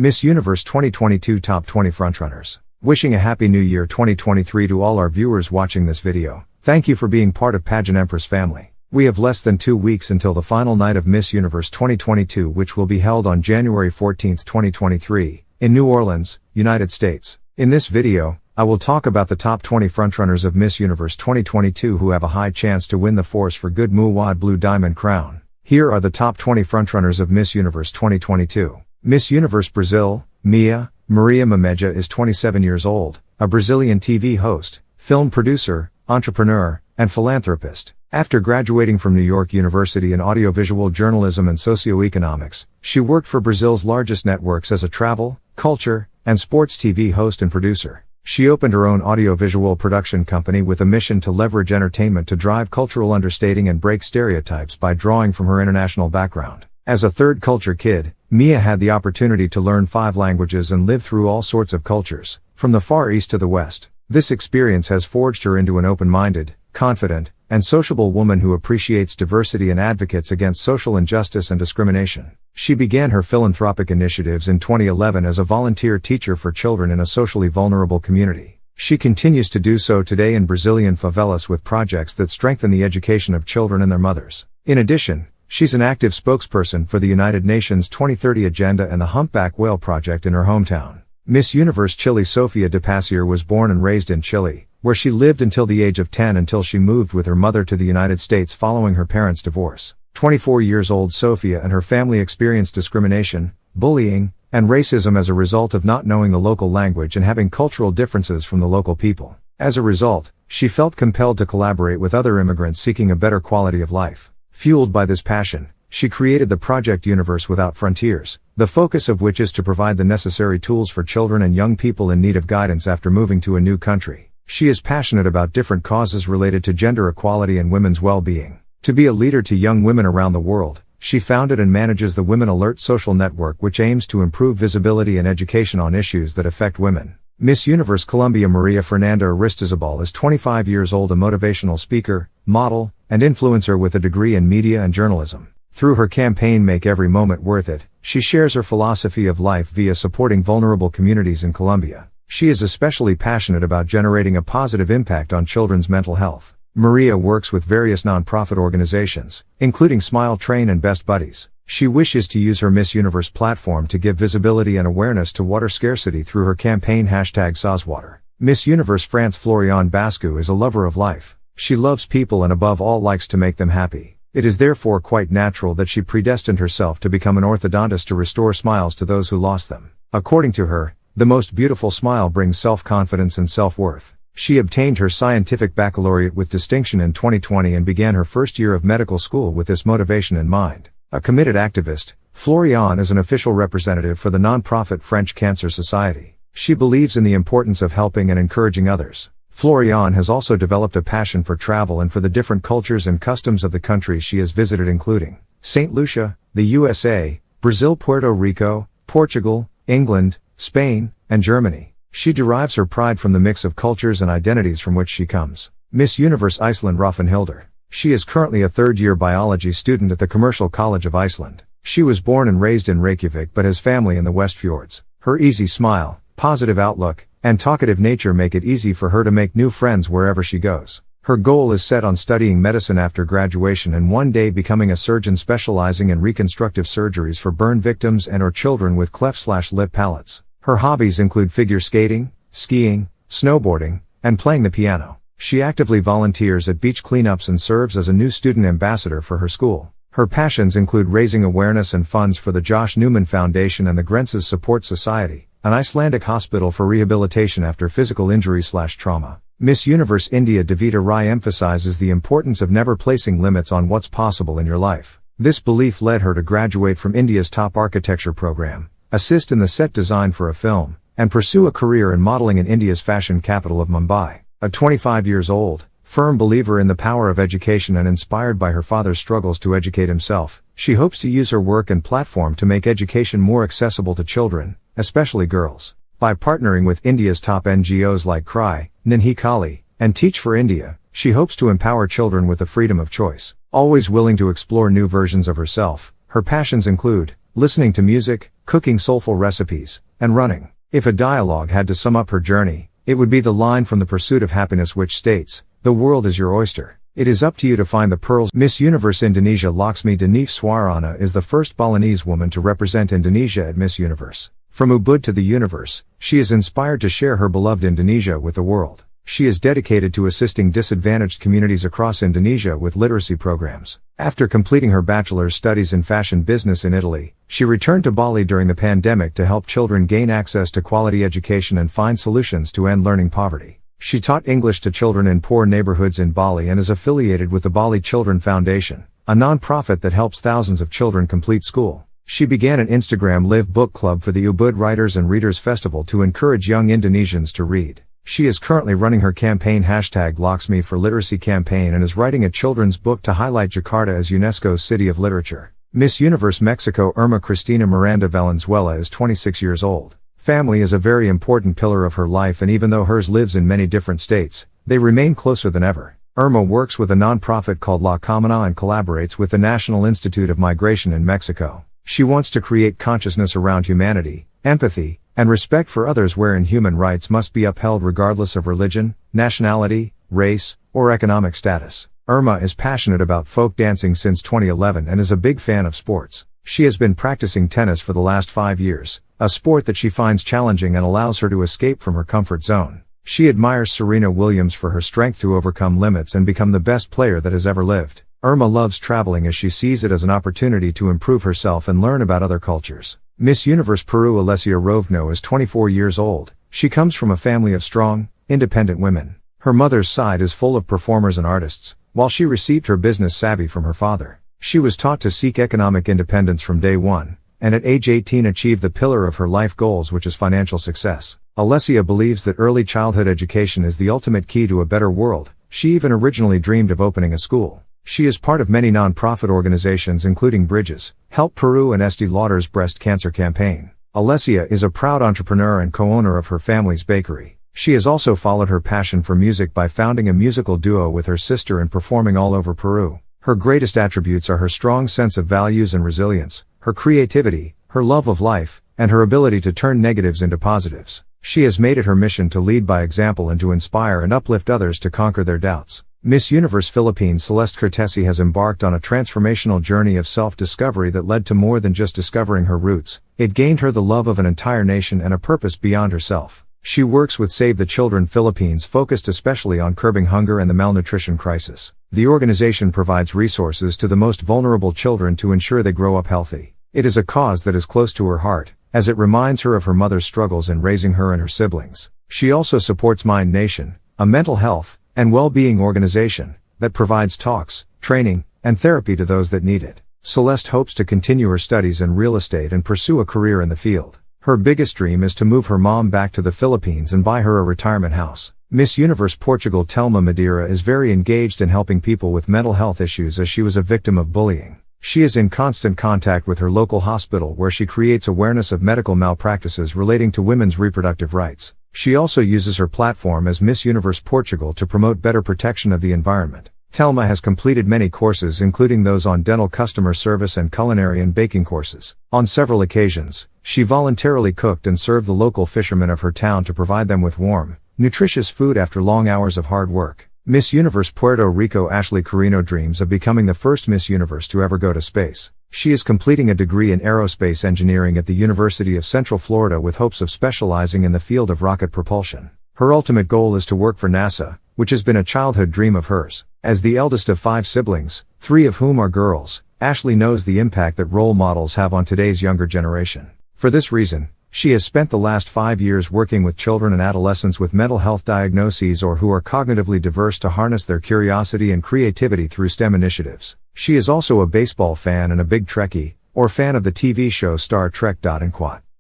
Miss Universe 2022 Top 20 Frontrunners. Wishing a Happy New Year 2023 to all our viewers watching this video. Thank you for being part of Pageant Empress family. We have less than 2 weeks until the final night of Miss Universe 2022, which will be held on January 14, 2023, in New Orleans, United States. In this video, I will talk about the top 20 frontrunners of Miss Universe 2022 who have a high chance to win the Force for Good Muad Blue Diamond Crown. Here are the top 20 frontrunners of Miss Universe 2022. Miss Universe Brazil, Mia Maria Mameja is 27 years old, a Brazilian TV host, film producer, entrepreneur, and philanthropist. After graduating from New York University in audiovisual journalism and socioeconomics, she worked for Brazil's largest networks as a travel, culture, and sports TV host and producer. She opened her own audiovisual production company with a mission to leverage entertainment to drive cultural understating and break stereotypes by drawing from her international background. As a third culture kid, Mia had the opportunity to learn 5 languages and live through all sorts of cultures, from the Far East to the West. This experience has forged her into an open-minded, confident, and sociable woman who appreciates diversity and advocates against social injustice and discrimination. She began her philanthropic initiatives in 2011 as a volunteer teacher for children in a socially vulnerable community. She continues to do so today in Brazilian favelas with projects that strengthen the education of children and their mothers. In addition, she's an active spokesperson for the United Nations 2030 Agenda and the Humpback Whale Project in her hometown. Miss Universe Chile Sofia de Passier was born and raised in Chile, where she lived until the age of 10 until she moved with her mother to the United States following her parents' divorce. 24 years old, Sofia and her family experienced discrimination, bullying, and racism as a result of not knowing the local language and having cultural differences from the local people. As a result, she felt compelled to collaborate with other immigrants seeking a better quality of life. Fueled by this passion, she created the project Universe Without Frontiers, the focus of which is to provide the necessary tools for children and young people in need of guidance after moving to a new country. She is passionate about different causes related to gender equality and women's well-being. To be a leader to young women around the world, she founded and manages the Women Alert social network, which aims to improve visibility and education on issues that affect women. Miss Universe Colombia Maria Fernanda Aristizabal is 25 years old, a motivational speaker, model, and influencer with a degree in media and journalism. Through her campaign Make Every Moment Worth It, she shares her philosophy of life via supporting vulnerable communities in Colombia. She is especially passionate about generating a positive impact on children's mental health. Maria works with various nonprofit organizations, including Smile Train and Best Buddies. She wishes to use her Miss Universe platform to give visibility and awareness to water scarcity through her campaign #SawsWater. Miss Universe France Floriane Bascu is a lover of life. She loves people and above all likes to make them happy. It is therefore quite natural that she predestined herself to become an orthodontist to restore smiles to those who lost them. According to her, the most beautiful smile brings self-confidence and self-worth. She obtained her scientific baccalaureate with distinction in 2020 and began her first year of medical school with this motivation in mind. A committed activist, Floriane is an official representative for the nonprofit French Cancer Society. She believes in the importance of helping and encouraging others. Floriane has also developed a passion for travel and for the different cultures and customs of the countries she has visited, including St. Lucia, the USA, Brazil, Puerto Rico, Portugal, England, Spain, and Germany. She derives her pride from the mix of cultures and identities from which she comes. Miss Universe Iceland Raffenhildur. She is currently a third-year biology student at the Commercial College of Iceland. She was born and raised in Reykjavik but has family in the West Fjords. Her easy smile, positive outlook, and talkative nature make it easy for her to make new friends wherever she goes. Her goal is set on studying medicine after graduation and one day becoming a surgeon specializing in reconstructive surgeries for burn victims and/or children with cleft/lip palates. Her hobbies include figure skating, skiing, snowboarding, and playing the piano. She actively volunteers at beach cleanups and serves as a new student ambassador for her school. Her passions include raising awareness and funds for the Josh Newman Foundation and the Grenses Support Society, an Icelandic hospital for rehabilitation after physical injury/trauma. Miss Universe India Devita Rai emphasizes the importance of never placing limits on what's possible in your life. This belief led her to graduate from India's top architecture program, assist in the set design for a film, and pursue a career in modeling in India's fashion capital of Mumbai. A 25 years old, firm believer in the power of education and inspired by her father's struggles to educate himself, she hopes to use her work and platform to make education more accessible to children, especially girls. By partnering with India's top NGOs like CRY, Ninhi Kali, and Teach for India, she hopes to empower children with the freedom of choice. Always willing to explore new versions of herself, her passions include listening to music, cooking soulful recipes, and running. If a dialogue had to sum up her journey, it would be the line from The Pursuit of Happiness which states, "The world is your oyster. It is up to you to find the pearls." Miss Universe Indonesia Laksmi Denif Swarana is the first Balinese woman to represent Indonesia at Miss Universe. From Ubud to the universe, she is inspired to share her beloved Indonesia with the world. She is dedicated to assisting disadvantaged communities across Indonesia with literacy programs. After completing her bachelor's studies in fashion business in Italy, she returned to Bali during the pandemic to help children gain access to quality education and find solutions to end learning poverty. She taught English to children in poor neighborhoods in Bali and is affiliated with the Bali Children Foundation, a non-profit that helps thousands of children complete school. She began an Instagram Live Book Club for the Ubud Writers and Readers Festival to encourage young Indonesians to read. She is currently running her campaign #Laksmi for Literacy campaign and is writing a children's book to highlight Jakarta as UNESCO's City of Literature. Miss Universe Mexico Irma Cristina Miranda Valenzuela is 26 years old. Family is a very important pillar of her life, and even though hers lives in many different states, they remain closer than ever. Irma works with a non-profit called La Camina and collaborates with the National Institute of Migration in Mexico. She wants to create consciousness around humanity, empathy, and respect for others, wherein human rights must be upheld regardless of religion, nationality, race, or economic status. Irma is passionate about folk dancing since 2011 and is a big fan of sports. She has been practicing tennis for the last 5 years, a sport that she finds challenging and allows her to escape from her comfort zone. She admires Serena Williams for her strength to overcome limits and become the best player that has ever lived. Irma loves traveling as she sees it as an opportunity to improve herself and learn about other cultures. Miss Universe Peru Alessia Rovno is 24 years old. She comes from a family of strong, independent women. Her mother's side is full of performers and artists, while she received her business savvy from her father. She was taught to seek economic independence from day one, and at age 18 achieved the pillar of her life goals, which is financial success. Alessia believes that early childhood education is the ultimate key to a better world. She even originally dreamed of opening a school. She is part of many non-profit organizations including Bridges, Help Peru and Estee Lauder's breast cancer campaign. Alessia is a proud entrepreneur and co-owner of her family's bakery. She has also followed her passion for music by founding a musical duo with her sister and performing all over Peru. Her greatest attributes are her strong sense of values and resilience, her creativity, her love of life, and her ability to turn negatives into positives. She has made it her mission to lead by example and to inspire and uplift others to conquer their doubts. Miss Universe Philippines Celeste Cortesi has embarked on a transformational journey of self-discovery that led to more than just discovering her roots. It gained her the love of an entire nation and a purpose beyond herself. She works with Save the Children Philippines, focused especially on curbing hunger and the malnutrition crisis. The organization provides resources to the most vulnerable children to ensure they grow up healthy. It is a cause that is close to her heart, as it reminds her of her mother's struggles in raising her and her siblings. She also supports Mind Nation, a mental health and well-being organization that provides talks, training, and therapy to those that need it. Celeste hopes to continue her studies in real estate and pursue a career in the field. Her biggest dream is to move her mom back to the Philippines and buy her a retirement house. Miss Universe Portugal Telma Madeira is very engaged in helping people with mental health issues as she was a victim of bullying. She is in constant contact with her local hospital where she creates awareness of medical malpractices relating to women's reproductive rights. She also uses her platform as Miss Universe Portugal to promote better protection of the environment. Telma has completed many courses including those on dental customer service and culinary and baking courses. On several occasions, she voluntarily cooked and served the local fishermen of her town to provide them with warm, nutritious food after long hours of hard work. Miss Universe Puerto Rico Ashley Carino dreams of becoming the first Miss Universe to ever go to space. She is completing a degree in aerospace engineering at the University of Central Florida with hopes of specializing in the field of rocket propulsion. Her ultimate goal is to work for NASA, which has been a childhood dream of hers. As the eldest of 5 siblings, 3 of whom are girls, Ashley knows the impact that role models have on today's younger generation. For this reason, she has spent the last 5 years working with children and adolescents with mental health diagnoses or who are cognitively diverse to harness their curiosity and creativity through STEM initiatives. She is also a baseball fan and a big Trekkie, or fan of the TV show Star Trek.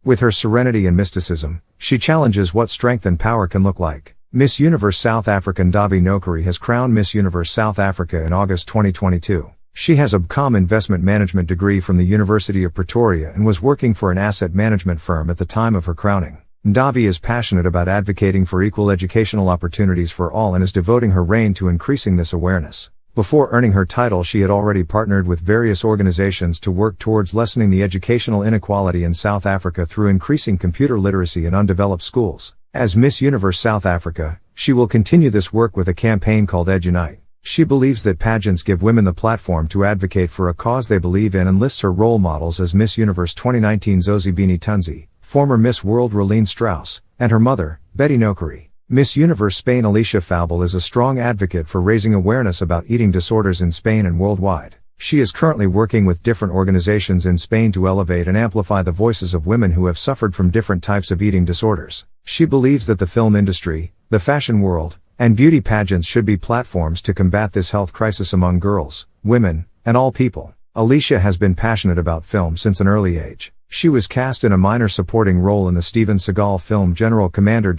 With her serenity and mysticism, she challenges what strength and power can look like. Miss Universe South African Davi Nokari has crowned Miss Universe South Africa in August 2022. She has a BCom investment management degree from the University of Pretoria and was working for an asset management firm at the time of her crowning. Davi is passionate about advocating for equal educational opportunities for all and is devoting her reign to increasing this awareness. Before earning her title, she had already partnered with various organizations to work towards lessening the educational inequality in South Africa through increasing computer literacy in undeveloped schools. As Miss Universe South Africa, she will continue this work with a campaign called EdUnite. She believes that pageants give women the platform to advocate for a cause they believe in, and lists her role models as Miss Universe 2019 Zozibini Tunzi, former Miss World Rolene Strauss, and her mother, Betty Nokari. Miss Universe Spain Alicia Faubel is a strong advocate for raising awareness about eating disorders in Spain and worldwide. She is currently working with different organizations in Spain to elevate and amplify the voices of women who have suffered from different types of eating disorders. She believes that the film industry, the fashion world, and beauty pageants should be platforms to combat this health crisis among girls, women, and all people. Alicia has been passionate about film since an early age. She was cast in a minor supporting role in the Steven Seagal film General Commander.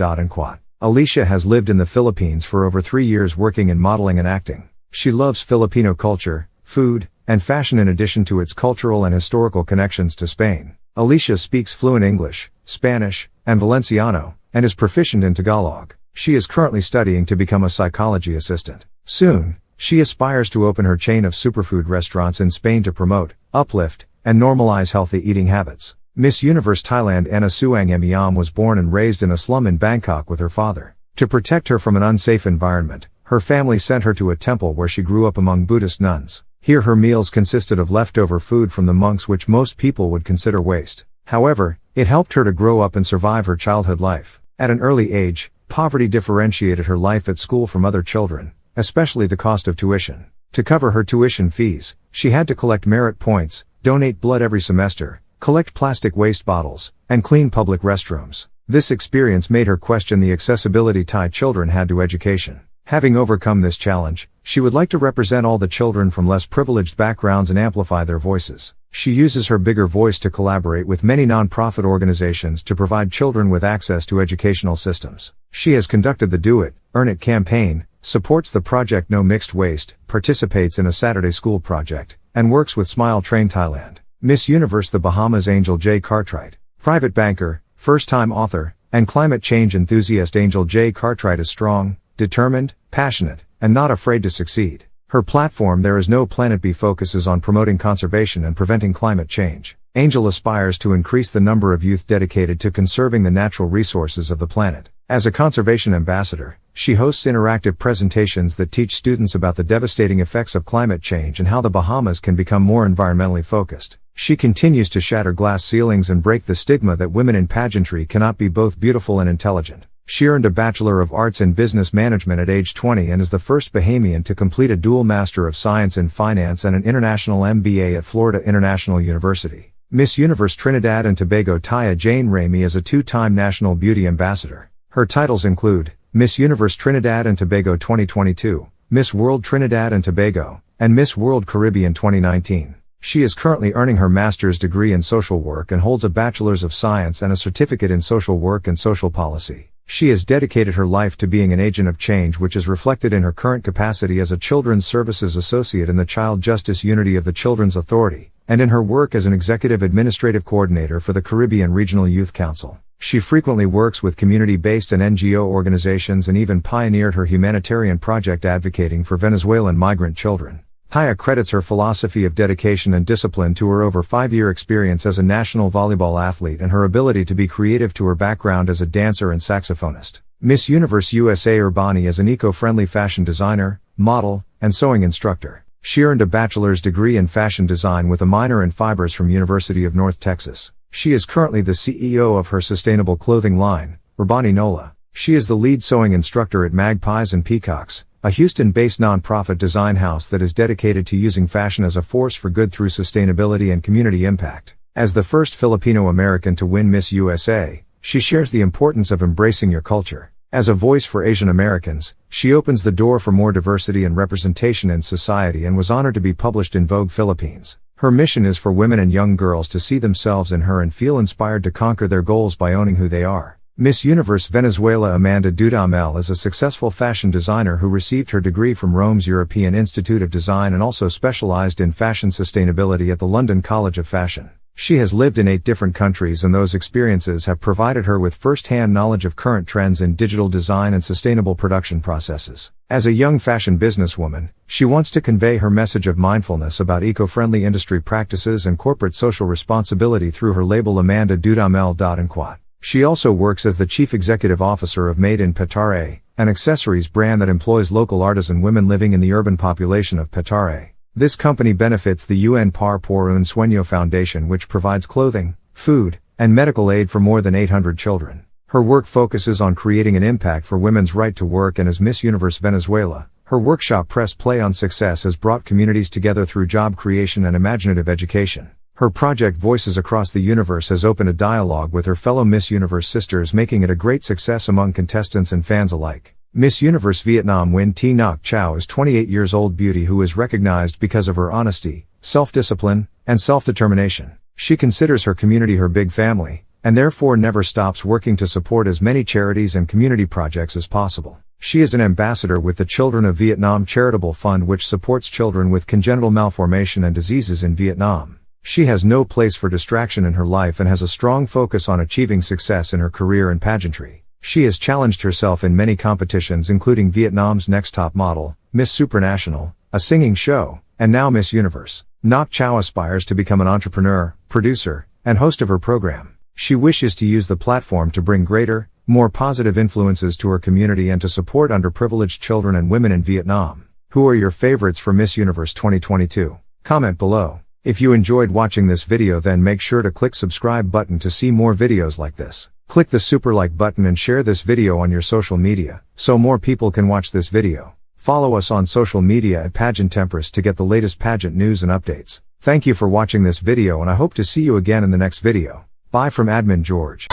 Alicia has lived in the Philippines for over 3 years, working in modeling and acting. She loves Filipino culture, food, and fashion in addition to its cultural and historical connections to Spain. Alicia speaks fluent English, Spanish, and Valenciano, and is proficient in Tagalog. She is currently studying to become a psychology assistant. Soon, she aspires to open her chain of superfood restaurants in Spain to promote, uplift, and normalize healthy eating habits. Miss Universe Thailand Anna Suang Emiam was born and raised in a slum in Bangkok with her father. To protect her from an unsafe environment, her family sent her to a temple where she grew up among Buddhist nuns. Here her meals consisted of leftover food from the monks, which most people would consider waste. However, it helped her to grow up and survive her childhood life. At an early age, poverty differentiated her life at school from other children, especially the cost of tuition. To cover her tuition fees, she had to collect merit points, donate blood every semester, collect plastic waste bottles, and clean public restrooms. This experience made her question the accessibility Thai children had to education. Having overcome this challenge, she would like to represent all the children from less privileged backgrounds and amplify their voices. She uses her bigger voice to collaborate with many non-profit organizations to provide children with access to educational systems. She has conducted the Do It, Earn It campaign, supports the project No Mixed Waste, participates in a Saturday School project, and works with Smile Train Thailand. Miss Universe the Bahamas Angel J. Cartwright. Private banker, first-time author, and climate change enthusiast Angel J. Cartwright is strong, determined, passionate, and not afraid to succeed. Her platform There Is No Planet B focuses on promoting conservation and preventing climate change. Angel aspires to increase the number of youth dedicated to conserving the natural resources of the planet. As a conservation ambassador, she hosts interactive presentations that teach students about the devastating effects of climate change and how the Bahamas can become more environmentally focused. She continues to shatter glass ceilings and break the stigma that women in pageantry cannot be both beautiful and intelligent. She earned a Bachelor of Arts in Business Management at age 20 and is the first Bahamian to complete a dual Master of Science in Finance and an International MBA at Florida International University. Miss Universe Trinidad and Tobago Taya Jane Ramey is a 2-time National Beauty Ambassador. Her titles include Miss Universe Trinidad and Tobago 2022, Miss World Trinidad and Tobago, and Miss World Caribbean 2019. She is currently earning her master's degree in social work and holds a Bachelor's of Science and a certificate in social work and social policy. She has dedicated her life to being an agent of change, which is reflected in her current capacity as a Children's Services Associate in the Child Justice Unity of the Children's Authority, and in her work as an Executive Administrative Coordinator for the Caribbean Regional Youth Council. She frequently works with community-based and NGO organizations and even pioneered her humanitarian project advocating for Venezuelan migrant children. Taya credits her philosophy of dedication and discipline to her over 5-year experience as a national volleyball athlete and her ability to be creative to her background as a dancer and saxophonist. Miss Universe USA Urbani is an eco-friendly fashion designer, model, and sewing instructor. She earned a bachelor's degree in fashion design with a minor in fibers from University of North Texas. She is currently the CEO of her sustainable clothing line, Urbani Nola. She is the lead sewing instructor at Magpies and Peacocks, a Houston-based nonprofit design house that is dedicated to using fashion as a force for good through sustainability and community impact. As the first Filipino-American to win Miss USA, she shares the importance of embracing your culture. As a voice for Asian Americans, she opens the door for more diversity and representation in society and was honored to be published in Vogue Philippines. Her mission is for women and young girls to see themselves in her and feel inspired to conquer their goals by owning who they are. Miss Universe Venezuela Amanda Dudamel is a successful fashion designer who received her degree from Rome's European Institute of Design and also specialized in fashion sustainability at the London College of Fashion. She has lived in 8 different countries, and those experiences have provided her with first-hand knowledge of current trends in digital design and sustainable production processes. As a young fashion businesswoman, she wants to convey her message of mindfulness about eco-friendly industry practices and corporate social responsibility through her label Amanda Dudamel. She also works as the Chief Executive Officer of Made in Petare, an accessories brand that employs local artisan women living in the urban population of Petare. This company benefits the UN Par por un Sueño Foundation, which provides clothing, food, and medical aid for more than 800 children. Her work focuses on creating an impact for women's right to work, and as Miss Universe Venezuela, her workshop Press Play on Success has brought communities together through job creation and imaginative education. Her project Voices Across the Universe has opened a dialogue with her fellow Miss Universe sisters, making it a great success among contestants and fans alike. Miss Universe Vietnam Nguyen T Ngoc Chow is 28 years old beauty who is recognized because of her honesty, self-discipline, and self-determination. She considers her community her big family, and therefore never stops working to support as many charities and community projects as possible. She is an ambassador with the Children of Vietnam Charitable Fund, which supports children with congenital malformation and diseases in Vietnam. She has no place for distraction in her life and has a strong focus on achieving success in her career in pageantry. She has challenged herself in many competitions, including Vietnam's Next Top Model, Miss Supranational, a singing show, and now Miss Universe. Ngoc Chow aspires to become an entrepreneur, producer, and host of her program. She wishes to use the platform to bring greater, more positive influences to her community and to support underprivileged children and women in Vietnam. Who are your favorites for Miss Universe 2022? Comment below. If you enjoyed watching this video, then make sure to click subscribe button to see more videos like this. Click the super like button and share this video on your social media, so more people can watch this video. Follow us on social media at Pageant Empress to get the latest pageant news and updates. Thank you for watching this video, and I hope to see you again in the next video. Bye from Admin George.